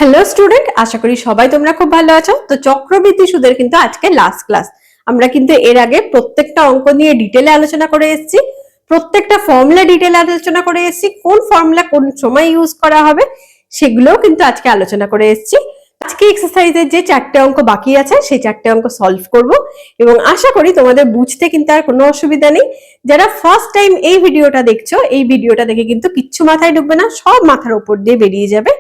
Hello student, আশা করি সবাই তোমরা খুব ভালো আছো। তো চক্রবৃদ্ধি সুদের কিন্তু আজকে লাস্ট ক্লাস। আমরা কিন্তু এর আগে প্রত্যেকটা অঙ্ক নিয়ে ডিটেলে আলোচনা করে এসেছি, প্রত্যেকটা ফর্মুলা ডিটেলে আলোচনা করে এসেছি, কোন ফর্মুলা কোন সময় ইউজ করা হবে সেগুলোও কিন্তু আজকে আলোচনা করে এসেছি। আজকে এক্সারসাইজের যে 4টে অঙ্ক বাকি আছে সেই 4টে অঙ্ক সলভ করব এবং আশা করি তোমাদের বুঝতে কিন্তু আর কোনো অসুবিধা নেই। যারা ফার্স্ট টাইম এই ভিডিওটা দেখছো, এই ভিডিওটা দেখে কিন্তু কিচ্ছু মাথায় ঢুকবে না, সব মাথার উপর দিয়ে বেরিয়ে যাবে।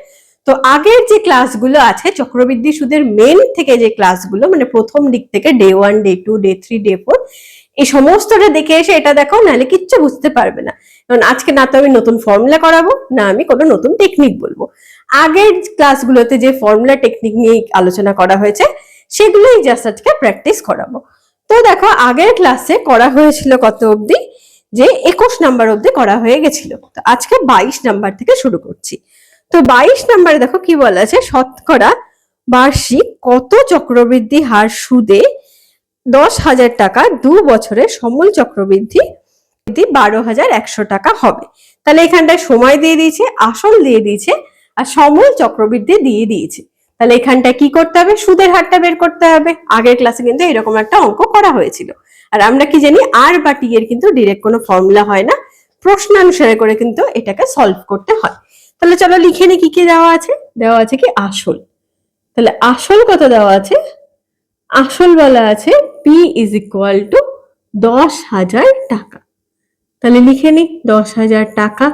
তো আগের যে ক্লাসগুলো আছে চক্রবৃদ্ধি সুদের মেন থেকে, যে ক্লাসগুলো মানে প্রথম দিক থেকে ডে 1 ডে 2 ডে 3 ডে 4, এই সমস্তটা দেখে এসে এটা দেখো, নাহলে কিচ্ছু বুঝতে পারবে না। কারণ আজকে না তো আমি নতুন ফর্মুলা করাবো, না আমি কোনো নতুন টেকনিক বলবো। আগের ক্লাসগুলোতে যে ফর্মুলা টেকনিক নিয়ে আলোচনা করা হয়েছে সেগুলোই জাস্ট আজকে প্র্যাকটিস করাবো। তো দেখো, আগের ক্লাসে করা হয়েছিল কত অবধি, যে 21 নাম্বার অবধি করা হয়ে গেছিল। তো আজকে 22 নাম্বার থেকে শুরু করছি। তো 22 নম্বরে দেখো কি বলা আছে, শতকরা বার্ষিক কত চক্রবৃদ্ধি হার সুদে 10,000 টাকা 2 বছরে সমূল চক্রবৃদ্ধি 12,100 টাকা হবে। তাহলে এখানটায় সময় দিয়ে দিয়েছে, আসল দিয়ে দিয়েছে, আর সমূল চক্রবৃদ্ধি দিয়ে দিয়েছে। তাহলে এখানটায় কি করতে হবে, সুদের হারটা বের করতে হবে। আগের ক্লাসে কিন্তু এরকম একটা অঙ্ক করা হয়েছিল। আর আমরা কি জানি, আর বা টি এর কিন্তু ডিরেক্ট কোনো ফর্মুলা হয় না, প্রশ্নানুসারে করে কিন্তু এটাকে সলভ করতে হয়। তাহলে চলো লিখে নি কি কি দেওয়া আছে। দেওয়া আছে কি আসল। তাহলে আসল কত দেওয়া আছে, আসল বলা আছে পি ইজ ইকুয়াল টু 10,000 টাকা। তাহলে লিখে নি 10,000 টাকা।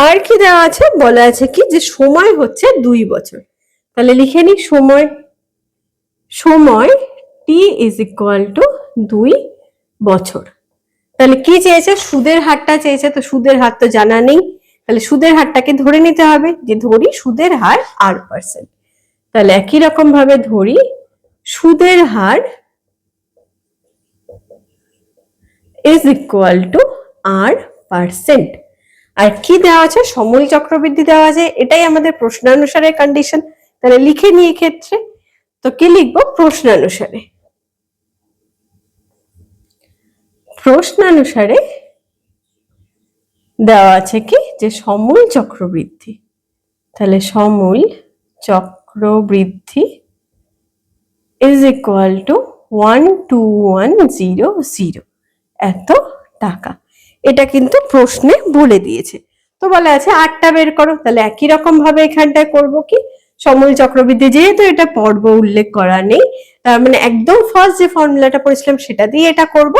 আর কি দেওয়া আছে, বলা আছে কি যে সময় হচ্ছে 2 বছর। তাহলে লিখে নি সময়, সময় টি ইজ ইকুয়াল টু 2 বছর। তাহলে কি চেয়েছে, সুদের হারটা চেয়েছে। তো সুদের হার তো জানা নেই, তাহলে সুদের হারটাকে ধরে নিতে হবে, যে ধরি সুদের হার R%। তাহলে একই রকম ভাবে ধরি সুদের her is equal to R%। আর কি দেওয়া আছে, সমূল চক্রবৃদ্ধি দেওয়া আছে, এটাই আমাদের প্রশ্নানুসারে কন্ডিশন। তাহলে লিখে নিই এক্ষেত্রে। তো কি লিখবো, প্রশ্নানুসারে। প্রশ্নানুসারে দেওয়া আছে কি যে সমূল চক্রবৃদ্ধি। তাহলে সমূল চক্রবৃদ্ধি ইজ ইকুয়াল টু 12100 এত টাকা। এটা কিন্তু প্রশ্নে বলে দিয়েছে। তো বলা আছে আটটা বের করো। তাহলে একই রকম ভাবে এখানটায় করব কি, সমূল চক্রবৃদ্ধি, যেহেতু এটা পর্ব উল্লেখ করা নেই, তার মানে একদম ফার্স্ট যে ফর্মুলাটা পড়েছিলাম সেটা দিয়ে এটা করব।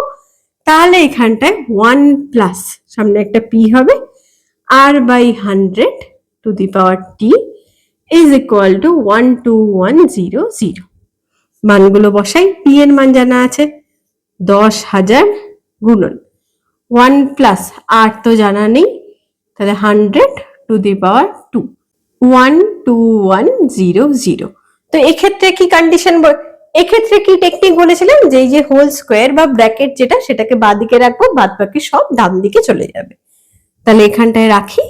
তাহলে এখানটায় 1 প্লাস সামনে একটা পি হবে, R/100 to the power T is equal to 12100। মানগুলো বসাই, পি এর মান জানা আছে 10,000 গুণন 1 প্লাস আর তো জানা নেই, তাহলে 100 টু দি পাওয়ার 2 12100। তো এক্ষেত্রে কি কন্ডিশন, এক্ষেত্রে কি টেকনিক বলেছিলাম, যে এই যে হোল স্কোয়ার বা ব্র্যাকেট যেটা, সেটাকে বাঁ দিকে রাখবো, বাদ বাকি সব ডান দিকে চলে যাবে। তাহলে এখানটায় রাখি।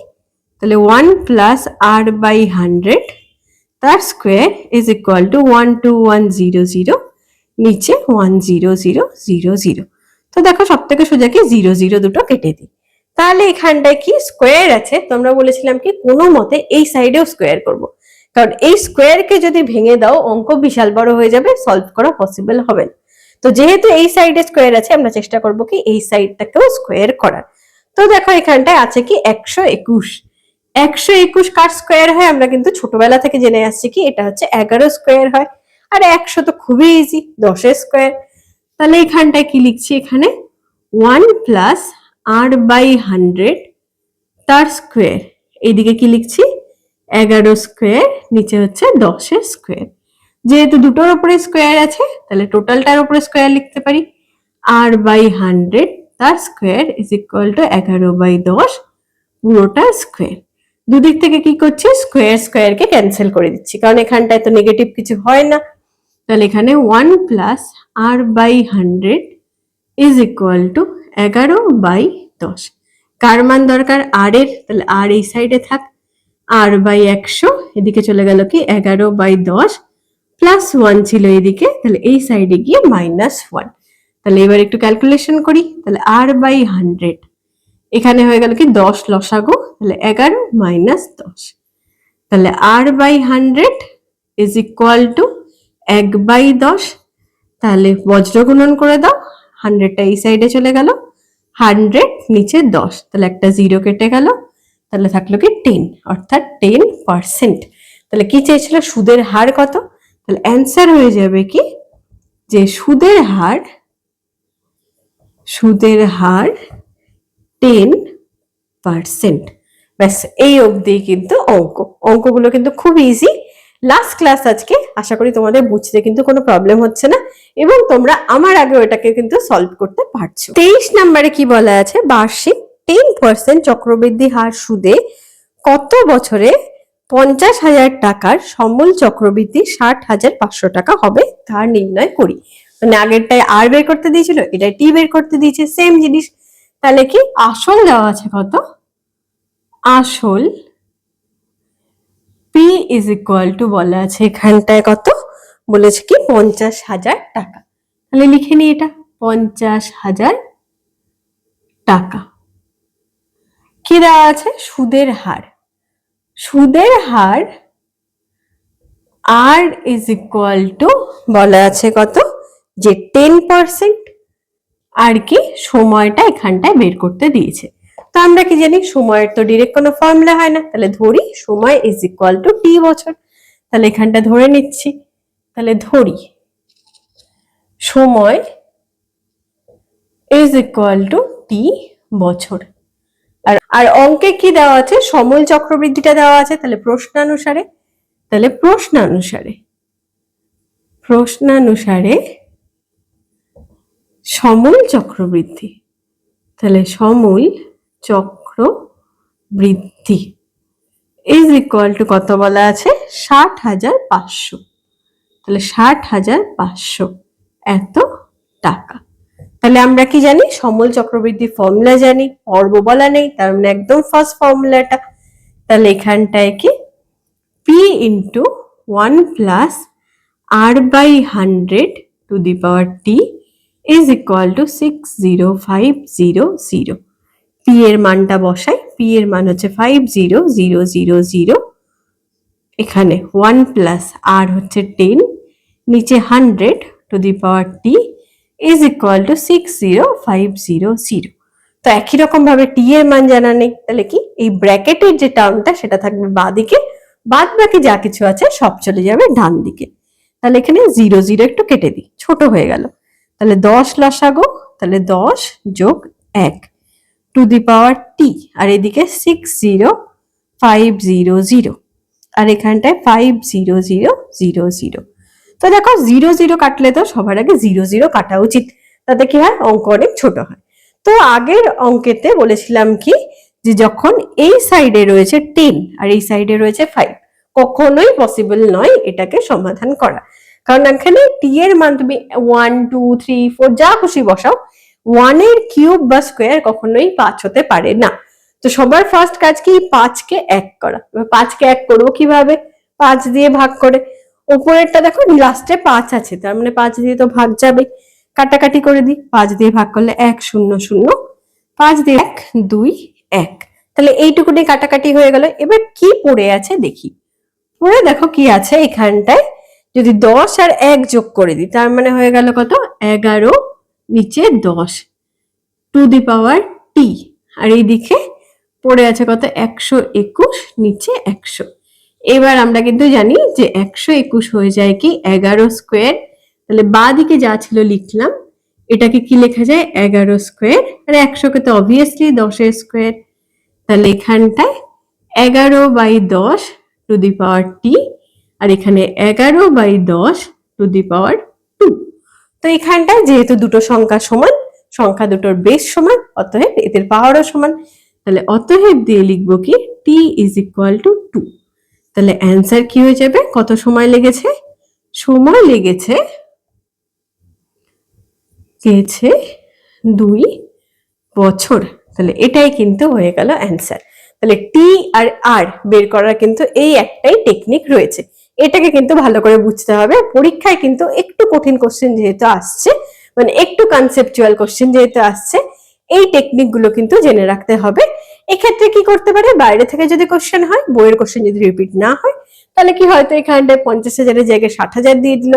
তাহলে 1 প্লাস R/100 তার স্কোয়ার ইজ ইকুয়াল টু 12100, নিচে 10000। তো দেখো সব থেকে সোজা কি 00 দুটো কেটে দিই। তাহলে এখানটায় কি স্কোয়ার আছে, তোমরা বলেছিলাম কি কোনো মতে এই সাইডেও স্কোয়ার করব, কারণ এই স্কোয়ারকে যদি ভেঙে দাও অঙ্ক বিশাল বড় হয়ে যাবে, সলভ করা পসিবল হবে না। তো যেহেতু এই সাইডে স্কোয়ার আছে, আমরা চেষ্টা করব কি এই সাইডটাকেও স্কোয়ার করার। তো দেখো এখানটায় আছে কি 121। 121 কার স্কোয়ার হয়, আমরা কিন্তু ছোটবেলা থেকে জেনে আসছি কি এটা হচ্ছে 11 স্কোয়ার হয়। আর 100 তো খুবই ইজি, 10 স্কোয়ার। তাহলে এখানটায় কি লিখছি, এখানে 1 প্লাস R/100 তার স্কোয়ার, এইদিকে কি লিখছি 11 স্কোয়ার, নিচে হচ্ছে 10 স্কোয়ার। যেহেতু দুটোর উপরে স্কোয়ার আছে, তাহলে টোটালটার উপরে স্কোয়ার লিখতে পারি। R/100 তার স্কোয়ার ইজ ইকুয়াল টু 11/10 পুরোটা স্কোয়ার। দুদিক থেকে কি করছি, স্কোয়ার স্কোয়ারকে ক্যান্সেল করে দিচ্ছি, কারণ এখানটায় তো নেগেটিভ কিছু হয় না। তাহলে এখানে 1 plus R/100 is equal to 11/10। কার মান দরকার, আর এর, তাহলে আর এই সাইডে থাক, R/100 এদিকে চলে গেল কি 11/10 প্লাস 1 ছিল এদিকে, তাহলে এই সাইডে গিয়ে -1। তাহলে এবার একটু ক্যালকুলেশন করি। তাহলে R/100 এখানে হয়ে গেল কি 10 লসাগু, তাহলে 11 - 10। তাহলে r/100 ইজ ইকুয়াল টু 1/10। তাহলে বজ্র গুণন করে দাও, 100টা এই সাইডে চলে গেল, 100 নিচে 10, তাহলে একটা 0 কেটে গেল, তাহলে থাকলো কি 10, অর্থাৎ 10%। তাহলে কি চেয়েছিল, সুদের হার কত? তাহলে অ্যান্সার হয়ে যাবে কি, যে সুদের হার 10%। ব্যাস, এই অবধি কিন্তু অঙ্কগুলো কিন্তু খুব ইজি। লাস্ট ক্লাস আজকে, আশা করি তোমাদের বুঝতে কিন্তু কোনো প্রবলেম হচ্ছে না এবং তোমরা আমার আগে ওটাকে কিন্তু সলভ করতে পারছো। 23 নম্বরে কি বলা আছে, বার্ষিক 10% চক্রবৃদ্ধি হার সুদে কত বছরে 50,000 টাকার সমূল চক্রবৃদ্ধি 60,500 টাকা হবে তা নির্ণয় করি। মানে আগেরটায় আর বের করতে দিয়েছিল, এটা টি বের করতে দিয়েছে, সেম জিনিস। তাহলে কি আসল দেওয়া আছে কত, আসল পি ইজ ইকুয়াল টু বলা আছে এখানটায় কত বলেছে কি 50,000 টাকা। তাহলে লিখে নি এটা 50,000 টাকা। কি দেওয়া আছে, সুদের হার, সুদের হার আর ইজ ইকুয়াল টু বলা আছে কত, যে 10%, আর কি সময়টা এখানটায় বের করতে দিয়েছে। তো আমরা কি জানি, সময়ের তো ডিরেক্ট কোনো ফর্মুলা হয় না, তাহলে ধরি সময় ইজ ইকুয়াল টু টি বছর। তাহলে এখানটা ধরে নিচ্ছি, তাহলে ধরি সময় ইজ ইকুয়াল টু টি বছর। আর অঙ্কে কি দেওয়া আছে, সমূল চক্রবৃদ্ধিটা দেওয়া আছে, তাহলে প্রশ্নানুসারে সমূল চক্রবৃদ্ধি, তাহলে সমূল চক্রবৃদ্ধি ইজ ইকুয়াল টু কত বলা আছে, 60,500। তাহলে 60,500 এত টাকা। তাহলে আমরা কি জানি, সমূল চক্রবৃদ্ধি ফর্মুলা জানি, পর্ব বলা নেই, তার মানে একদম ফার্স্ট ফর্মুলাটা। তাহলে এখানটায় কি P into 1 plus r/100 to the power T is equal to 60500। P এর মানটা বসাই, পি এর মান হচ্ছে 50000, এখানে 1 প্লাস আর হচ্ছে 10, নিচে 100 to the power T is equal to 60500। তো একই রকম ভাবে টি এর মান জানা নেই, তাহলে কি এই ব্র্যাকেটের যে টার্মটা সেটা থাকবে বাঁ দিকে, বাদ বাকি যা কিছু আছে সব চলে যাবে ডান দিকে। তাহলে এখানে 0 0 একটু কেটে দিই, ছোট হয়ে গেল। তাহলে 10 লসাগু, তাহলে 10 যোগ 1 টু দি পাওয়ার টি, আর এদিকে 60500, আর এখানটায় 50000। তো দেখো 0 0 কাটলে তো সবার আগে 0 0 কাটা উচিত, তাতে কি হয়, অঙ্ক অনেক ছোট হয়। তো আগের অঙ্কেতে বলেছিলাম কি, যে যখন এই সাইডে রয়েছে 10 আর এই সাইডে রয়েছে 5, কখনোই পসিবল নয় এটাকে সমাধান করা, কারণ এখানে টি এর মান তুমি 1 2 3 4 যা খুশি বসাও, 1 এর কিউব বা স্কোয়ার কখনোই 5 হতে পারে না। তো সবার ফার্স্ট কাজ কি, 5 কে 1 করা। 5 কে 1 করবো কিভাবে, 5 দিয়ে ভাগ করে। উপরেরটা দেখো লাস্টে 5 আছে, তার মানে 5 দিয়ে তো ভাগ যাবে, কাটাকাটি করে দিই, 5 দিয়ে ভাগ করলে 1 0 0, 5 দিয়ে 1 2 1, তাহলে এইটুকুনি কাটাকাটি হয়ে গেল। এবার কি পড়ে আছে দেখি, পড়ে দেখো কি আছে এখানটায়, যদি 10 আর 1 যোগ করে দিই, তার মানে হয়ে গেল কত, 11 নিচে 10 টু দি পাওয়ার টি, আর এইদিকে পড়ে আছে কত, 121 নিচে 100। এবার আমরা কিন্তু জানি যে 121 হয়ে যায় কি 11 স্কোয়ার, তাহলে বাঁ দিকে যা ছিল লিখলাম, এটাকে কি লেখা যায় 11 স্কোয়ার, আর 100 কে তো অবভিয়াসলি 10 এর স্কোয়ার। তাহলে এখানটায় 11/10 টু দি পাওয়ার টি, আর এখানে 11/10 টু দি পাওয়ার 2। তো এখানটায় যেহেতু দুটো সংখ্যা সমান, সংখ্যা দুটোর বেস সমান, অতএব এদের পাওয়ারও সমান, তাহলে অতএব দিয়ে লিখবো কি টি ইজ ইকুয়াল টু 2। তাহলে অ্যান্সার কি হয়ে যাবে, কত সময় লেগেছে, সময় লেগেছে 2 বছর। তাহলে এটাই কিন্তু হয়ে গেল অ্যান্সার। তাহলে টি আর আর বের করার কিন্তু এই একটাই টেকনিক রয়েছে, এটাকে কিন্তু ভালো করে বুঝতে হবে। পরীক্ষায় কিন্তু একটু কঠিন কোশ্চেন যেহেতু আসছে, মানে একটু কনসেপচুয়াল কোশ্চেন যেহেতু আসছে, এই টেকনিক গুলো কিন্তু জেনে রাখতে হবে। এক্ষেত্রে কি করতে পারে, বাইরে থেকে যদি কোশ্চেন হয়, বইয়ের কোশ্চেন যদি রিপিট না হয়, তাহলে কি হয়তো এখানটায় 50,000-এর জায়গায় 60,000 দিয়ে দিল,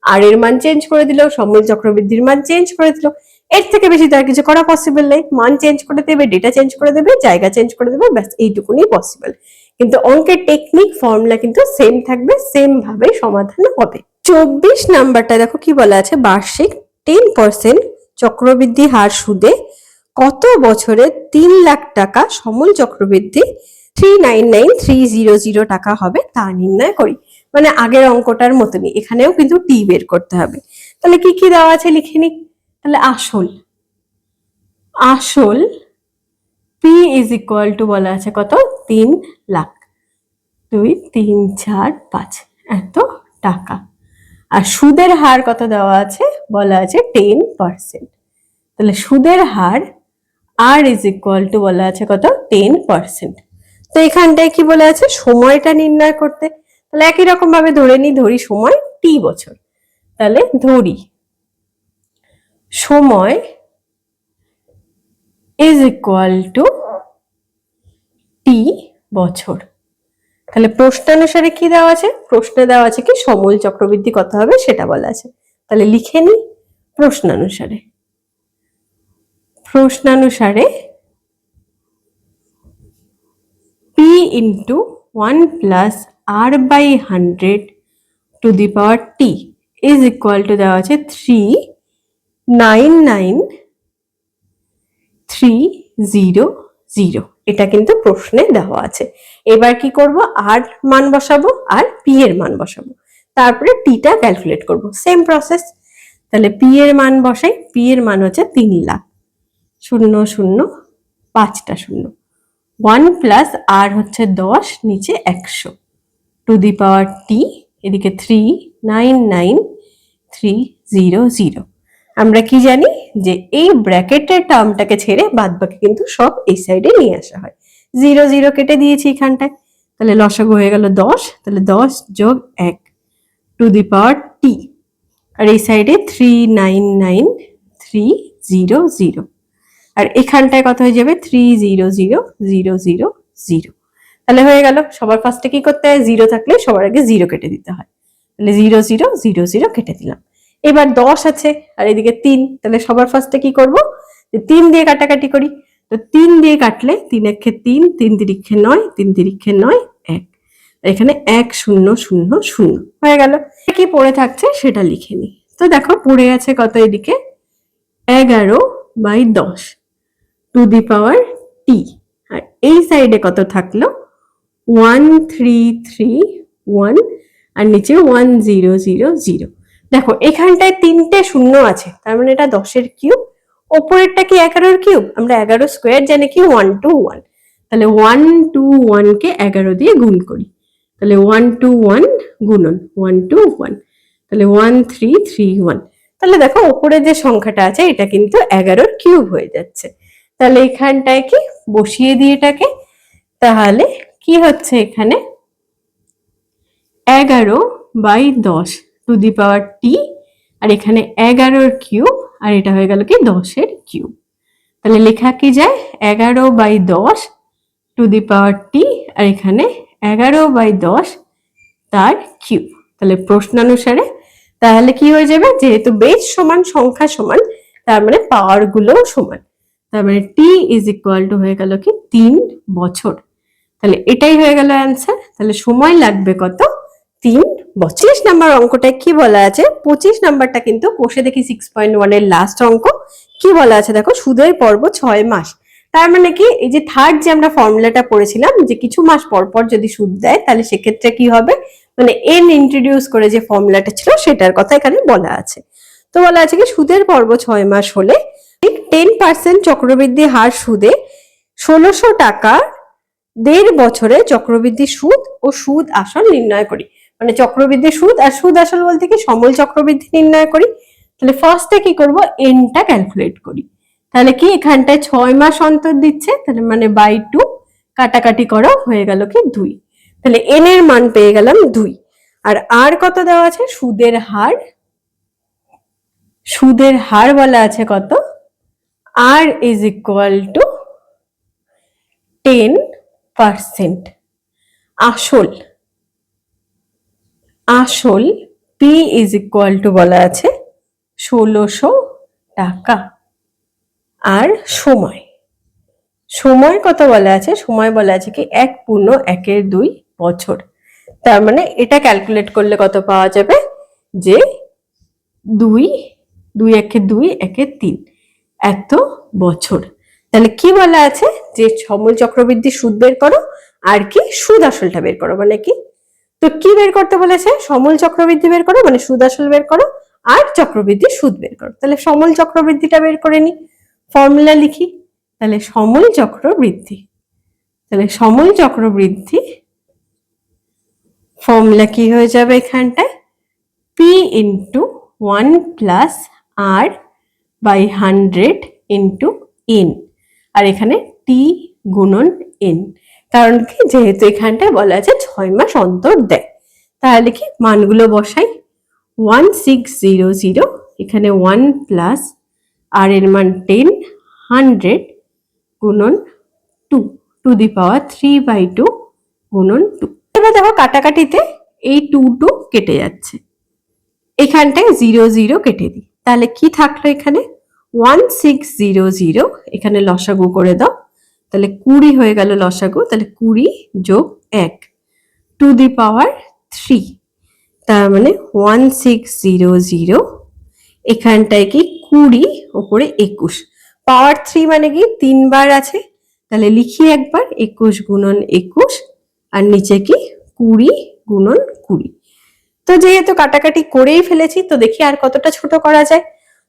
আর এর মান চেঞ্জ করে দিল, সময় চক্রবৃদ্ধির মান চেঞ্জ করে দিল। এর থেকে বেশি তো আর কিছু করা পসিবল নেই। মান চেঞ্জ করে দেবে, ডেটা চেঞ্জ করে দেবে, জায়গা চেঞ্জ করে দেবে, ব্যাস এইটুকুনি পসিবল। কিন্তু অঙ্কের টেকনিক ফর্মুলা কিন্তু সেম থাকবে, সেম ভাবে সমাধান হবে। 24 নাম্বারটা দেখো কি বলা আছে, বার্ষিক 10% চক্রবৃদ্ধি হার সুদে কত বছরে 3 লাখ টাকা সমূল চক্রবৃদ্ধি 399,300 টাকা হবে তা নির্ণয় করি। মানে আগের অঙ্কটার মতনই এখানেও কিন্তু টি বের করতে হবে। তাহলে কি কি দেওয়া আছে লিখে নি। তাহলে আসল পি ইজ ইকুয়াল টু বলা আছে কত, 3 লাখ, 2 3 4 5 এত টাকা। আর সুদের হার কত দেওয়া আছে, বলা আছে 10%। তাহলে সুদের হার আর ইজ ইকুয়াল টু বলা আছে কত, 10%। তো এখানটায় কি বলা আছে, সময়টা নির্ণয় করতে। তাহলে একই রকম ভাবে ধরি সময় টি বছর। তাহলে ধরি সময় ইজ ইকুয়াল টু টি বছর। তাহলে প্রশ্নানুসারে কি দেওয়া আছে, প্রশ্নে দেওয়া আছে কি সমূল চক্রবৃদ্ধি কত হবে সেটা বলা আছে। তাহলে লিখে নি প্রশ্নানুসারে p into 1 plus r by 100 to the power t is equal to দেওয়া আছে 399,300। এটা কিন্তু প্রশ্নে দেওয়া আছে। এবার কি করব, আর মান বসাবো আর পি এর মান বসাবো, তারপরে টিটা ক্যালকুলেট করব, সেম প্রসেস। তাহলে পি এর মান বসাই, পি এর মান হচ্ছে 3 লাখ, 0 0 5টা 0, 1 প্লাস আর হচ্ছে 10, নিচে 100 টু দি পাওয়ার টি, এদিকে 399,300। আমরা কি জানি যে এই ব্র্যাকেটের টার্মটাকে ছেড়ে বাদ বাকি কিন্তু সব এই সাইডে নিয়ে আসা হয়। 0 0 কেটে দিয়েছি এখানটায়, তাহলে লসাগু হয়ে গেল 10, তাহলে 10 যোগ 1 টু দি পাওয়ার টি, আর এই সাইডে 399,300, আর এখানটায় কত হয়ে যাবে 300,000। তাহলে হয়ে গেল। সবার ফার্স্টে কি করতে হয়, 0 থাকলে সবার আগে 0 কেটে দিতে হয়। তাহলে 0 0 0 0 কেটে দিলাম। এবার 10 আছে আর এদিকে 3, তাহলে সবার ফার্স্টে কি করব, 3 দিয়ে কাটাকাটি করি। তো 3 দিয়ে কাটলে 3 একে 3, 3 তিরিক্ষে 9, 3 তিরিক্ষে 9 1, এখানে 1 0 0 0 হয়ে গেল। কি পড়ে থাকছে সেটা লিখে নি। তো দেখো পড়ে আছে কত, এদিকে 11/10 টু দি পাওয়ার টি, আর এই সাইডে কত থাকলো 1331, আর নিচে 1000। দেখো এখানটায় 3টে 0 আছে, তার মানে এটা 10-এর কিউব। ওপরেরটা কি 11-এর কিউব, আমরা 11 স্কোয়ার জানি কি 121, তাহলে 121 কে 11 দিয়ে গুণ করি, তাহলে 121 গুণন 121, তাহলে 1331। তাহলে দেখো ওপরে যে সংখ্যাটা আছে এটা কিন্তু 11-এর কিউব হয়ে যাচ্ছে। তাহলে এখানটায় কি বসিয়ে দিই এটাকে, তাহলে কি হচ্ছে এখানে 11/10 টু দি পাওয়ার টি, আর এখানে 11-এর কিউব, আর এটা হয়ে গেল কি 10-এর কিউব। তাহলে লেখা কি যায় 11/10 টু দি পাওয়ার টি, আর এখানে 11/10 তার কিউব। তাহলে প্রশ্নানুসারে তাহলে কি হয়ে যাবে, যেহেতু বেস সমান সংখ্যা সমান, তার মানে পাওয়ার গুলোও সমান, তার মানে টি ইজ ইকুয়াল টু হয়ে গেল কি 3 বছর। তাহলে এটাই হয়ে গেল অ্যান্সার। তাহলে সময় লাগবে কত, 3 বছর। 25 নাম্বার অঙ্কটায় কি বলা আছে, 25 নাম্বারটা কিন্তু কোষে দেখি 6.1 এর লাস্ট অঙ্ক। কি বলা আছে দেখো, সুদের পর্ব 6 মাস। তার মানে কি, এই যে থার্ড যে আমরা ফর্মুলাটা পড়েছিলাম যে কিছু মাস পর পর যদি সুদ দেয় তাহলে সেক্ষেত্রে কি হবে, মানে এন ইন্ট্রোডিউস করে যে ফর্মুলাটা ছিল সেটার কথা এখানে বলা আছে। তো বলা আছে কি সুদের পর্ব 6 মাস হলে 10% চক্রবৃদ্ধি হার সুদে 1600 টাকা 1.5 বছরে চক্রবৃদ্ধি সুদ ও সুদ আসল নির্ণয় করি। মানে চক্রবৃদ্ধি সুদ আর সুদ আসল বলতে কি সমল চক্রবৃদ্ধি নির্ণয় করি। তাহলে ফার্স্টে কি করব, এনটা ক্যালকুলেট করি। তাহলে কি এখানটায় 6 মাস অন্তর দিচ্ছে, তাহলে মানে বাই 2, কাটাকাটি করো হয়ে গেল কি 2। তাহলে এন এর মান পেয়ে গেলাম 2। আর কত দেওয়া আছে, সুদের হার বলা আছে কত, আর ইজ ইকুয়াল টু 10%। আসল, আসল পি ইজ ইকুয়াল টু বলা আছে 1600 টাকা। আর সময়, সময় কত বলা আছে, সময় বলা আছে কি 1.1 বছর। তার মানে এটা ক্যালকুলেট করলে কত পাওয়া যাবে, যে 2 2 একে 2 একে 3 এত বছর। তাহলে কি বলা আছে, যে সমল চক্রবৃদ্ধি সুদ বের করো আর কি সুদ আসলটা বের করো। মানে কি, তো কি বের করতে বলেছে, সমল চক্রবৃদ্ধি বের করো মানে সুদ আসল বের করো, আর চক্রবৃদ্ধি সুদ বের করো। তাহলে সমল চক্রবৃদ্ধিটা বের করে নি, ফর্মুলা লিখি। তাহলে সমল চক্রবৃদ্ধি, তাহলে সমল চক্রবৃদ্ধি ফর্মুলা কি হয়ে যাবে এখানটায়, P into 1 plus R by 100 into N, আর এখানে টি গুণন এন। কারণ কি, যেহেতু এখানটায় বলা আছে 6 মাস অন্তর দেয়, তাহলে কি মানগুলো বসাই। 1600, এখানে 1 প্লাস আর এর মান 10, 100 গুণন 2 টু দি পাওয়ার 3/2 গুণন 2। এবার দেখো কাটাকাটিতে এই 2 কেটে যাচ্ছে, এখানটায় 0 0 কেটে দিই, তাহলে কি থাকলো এখানে 1600, এখানে লসাগু করে দাও, তাহলে 20 হয়ে গেল লসাগু, তাহলে 20 যোগ 1 টু দি পাওয়ার 3, তার মানে 1600, এখানটায় কি 20 ওপরে 21, পাওয়ার 3 মানে কি 3 বার আছে, তাহলে লিখি একবার 21 গুণন 21, আর নিচে কি 20 গুণন 20। তো যেহেতু কাটাকাটি করেই ফেলেছি, তো দেখি আর কতটা ছোট করা যায়।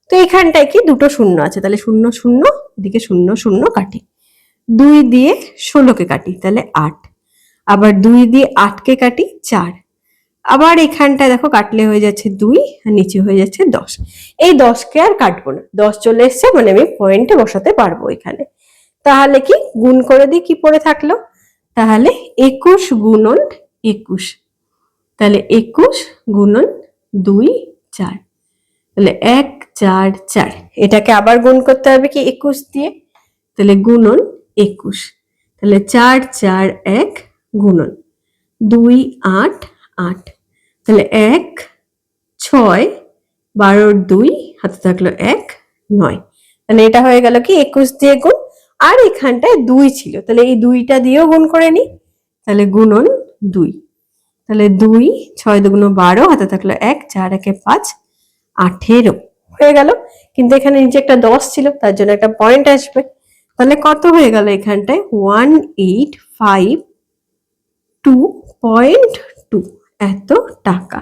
তো এখানটায় কি দুটো শূন্য আছে, তাহলে 0 0, এদিকে 0 0 কাটি, 2 দিয়ে 16কে কাটি তাহলে 8, আবার 2 দিয়ে 8কে কাটি 4, আবার এখানটায় দেখো কাটলে হয়ে যাচ্ছে 2 আর নিচে হয়ে যাচ্ছে 10। এই 10কে আর কাটবো না, 10 চলে এসছে মানে আমি পয়েন্টে বসাতে পারবো এখানে। তাহলে কি গুণ করে দিই, কি পড়ে থাকলো, তাহলে 21 গুণন 21, তাহলে 21 গুণন 2 4, তাহলে 1 4 4, এটাকে আবার গুণ করতে হবে কি 21 দিয়ে, তাহলে গুণন 21, তাহলে 4 4 1 গুণন 2 8 8, তাহলে 1 6 12 2 হাতে থাকলো 1 9, তাহলে এটা হয়ে গেল কি 21 দিয়ে গুণ, আর এখানটায় 2 ছিল, তাহলে এই 2টা দিয়েও গুণ করে নি, তাহলে গুণন 2, তাহলে 2 6 2 12 হাতে থাকলো 1 4 1 5 18 হয়ে গেল। কিন্তু এখানে নিচে একটা 10 ছিল, তার জন্য একটা পয়েন্ট আসবে, তাহলে কত হয়ে গেল এখানটায় 1852.2 এত টাকা।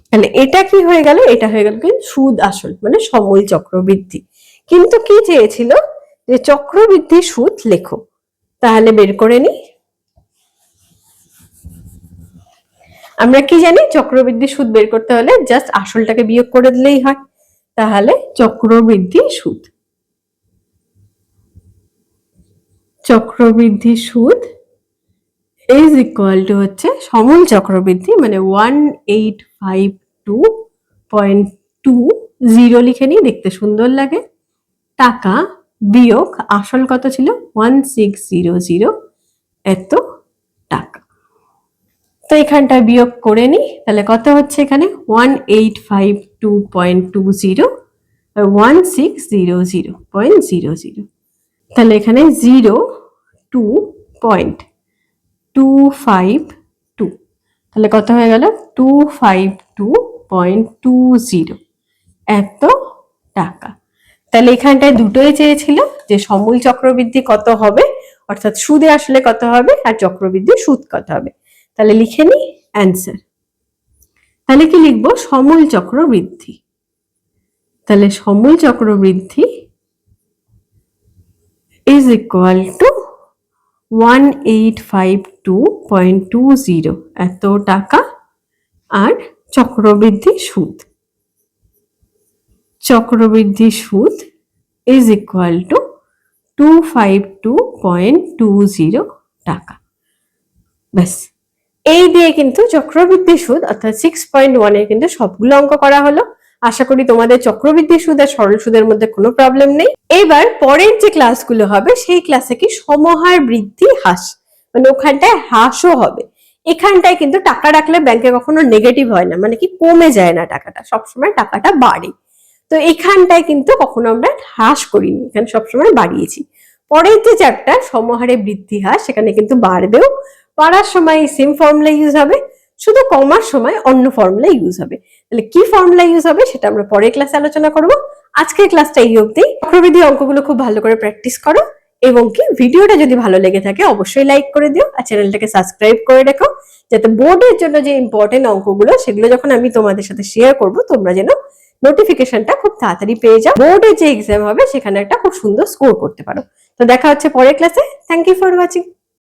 তাহলে এটা কি হয়ে গেল, এটা হয়ে গেল কি সুদ আসল মানে সমল চক্রবৃদ্ধি। কিন্তু কি চেয়েছিল, যে চক্রবৃদ্ধি সুদ লেখো, তাহলে বের করে নি। আমরা কি জানি, চক্রবৃদ্ধি সুদ বের করতে হলে জাস্ট আসলটাকে বিয়োগ করে দিলেই হয়। তাহলে চক্রবৃদ্ধি সুদ, চক্রবৃদ্ধি সুদ ইজ ইকুয়াল টু হচ্ছে সমল চক্রবৃদ্ধি মানে 1852.20 লিখে নিই, দেখতে সুন্দর লাগে, টাকা বিয়োগ আসল কত ছিল 1600 এত টাকা। তো এখানটা বিয়োগ করে নি, তাহলে কত হচ্ছে এখানে 1852.20 আর 1600.00, তাহলে এখানে 02.252, তাহলে কত হয়ে গেল 252.20 এত টাকা। তাহলে এখানটায় দুটোই চেয়েছিল, যে সমল চক্রবৃদ্ধি কত হবে, অর্থাৎ সুদে আসলে কত হবে আর চক্রবৃদ্ধি সুদ কত হবে। তাহলে লিখে নি অ্যান্সার। তাহলে কি লিখবো, সমল চক্রবৃদ্ধি, তাহলে সমল চক্রবৃদ্ধি is equal to 1852.20 এত টাকা, আর চক্রবৃদ্ধি সুদ, চক্রবৃদ্ধি সুদ is equal to 252.20 টাকা। ব্যাস, এই দিয়ে কিন্তু চক্রবৃদ্ধি সুদ অর্থাৎ 6.1 এর কিন্তু সবগুলো অঙ্ক করা হলো। আশা করি তোমাদের চক্রবৃদ্ধি সুদ আর সরল সুদের মধ্যে কোনো প্রবলেম নেই। এবার পরের যে ক্লাসগুলো হবে সেই ক্লাসে কি সমহার বৃদ্ধি হ্রাস, মানে ওখানটায় হ্রাসও হবে। এখানটায় কিন্তু টাকা রাখলে ব্যাংকে কখনো নেগেটিভ হয় না, মানে কি কমে যায় না টাকাটা, সবসময় টাকাটা বাড়ে। তো এখানটায় কিন্তু কখনো আমরা হ্রাস করিনি, এখানে সবসময় বাড়িয়েছি। পরের যে চ্যাপ্টার সমহারে বৃদ্ধি হ্রাস, সেখানে কিন্তু বাড়বেও, বাড়ার সময় সেম ফর্মুলা ইউজ হবে, শুধু কমার সময় অন্য ফর্মুলা ইউজ হবে। তাহলে কি ফর্মুলা ইউজ হবে সেটা আমরা পরের ক্লাসে আলোচনা করব। আজকের ক্লাসটা এই অবধি। চক্রবৃদ্ধি অঙ্কগুলো খুব ভালো করে প্র্যাকটিস করো, এবং কি ভিডিওটা যদি ভালো লেগে থাকে অবশ্যই লাইক করে দিও আর চ্যানেলটাকে সাবস্ক্রাইব করে রেখো, যাতে বোর্ডের জন্য যে ইম্পর্টেন্ট অঙ্কগুলো সেগুলো যখন আমি তোমাদের সাথে শেয়ার করব তোমরা যেন নোটিফিকেশনটা খুব তাড়াতাড়ি পেয়ে যাও, বোর্ডে যে এক্সাম হবে সেখানে একটা খুব সুন্দর স্কোর করতে পারো। তো দেখা হচ্ছে পরের ক্লাসে। Thank you for watching.